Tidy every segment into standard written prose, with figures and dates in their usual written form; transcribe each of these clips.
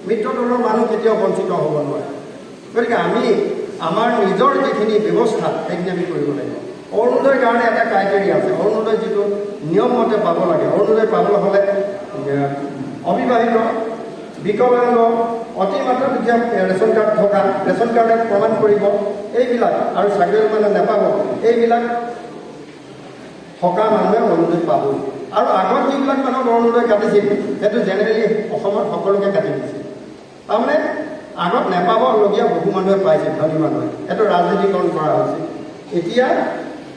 মিত্ৰ দলৰ মানুহ কেতিয়াও বঞ্চিত হ'ব নোৱাৰে। গতিকে আমি আমাৰ নিজৰ যিখিনি ব্যৱস্থা সেইখিনি আমি কৰিব লাগিব। অৰুণোদয়ৰ কাৰণে এটা ক্ৰাইটেৰিয়া আছে। অৰুণোদয় যিটো নিয়ম মতে পাব লাগে, অৰুণোদয় পাবলৈ হ'লে অবিবাহিত, বিকলাংগ, অতিমাত্ৰা দুখীয়া ৰেচন কাৰ্ড থকা, ৰেচন কাৰ্ডে প্ৰমাণ কৰিব এইবিলাক, আৰু চাকৰি মানে নাপাব, এইবিলাক থকা মানুহে অৰুণোদয় পাবই। আৰু আগত যিবিলাক মানুহক অৰুণোদয় কাটিছিল সেইটো জেনেৰেলি অসমত সকলোকে কাটি দিছিল। তাৰমানে আগত নাপাবলগীয়া বহু মানুহে পাইছিল, ধনী মানুহে। সেইটো ৰাজনীতিকৰণ কৰা হৈছিল। এতিয়া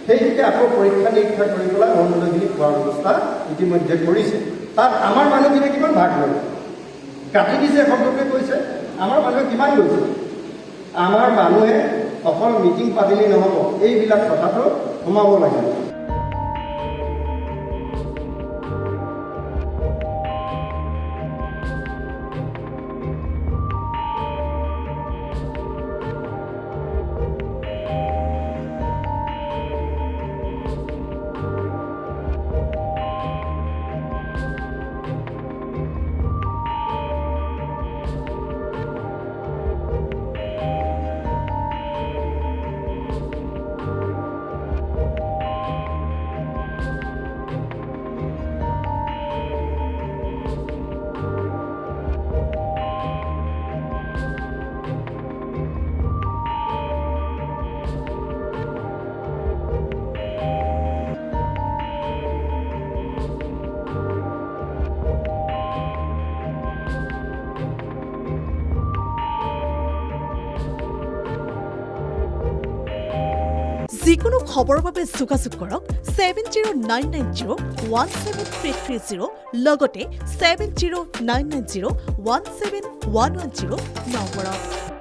সেইটোকে আকৌ পৰীক্ষা নিৰীক্ষা কৰি পেলাই অৰুণোদয়খিনি খোৱাৰ ব্যৱস্থা ইতিমধ্যে কৰিছে। তাত আমাৰ মানুহখিনি কিমান ভাগ লয়? কাটি দিছে শব্দটোৱে কৈছে, আমাৰ মানুহে কিমান গৈছে? আমাৰ মানুহে অকল মিটিং পাতিলেই নহ'ব, এইবিলাক কথাটো সোমাব লাগিব। যিকোনো খবৰৰ বাবে যোগাযোগ কৰক 7099017330 লগতে 7099017110 নম্বৰত।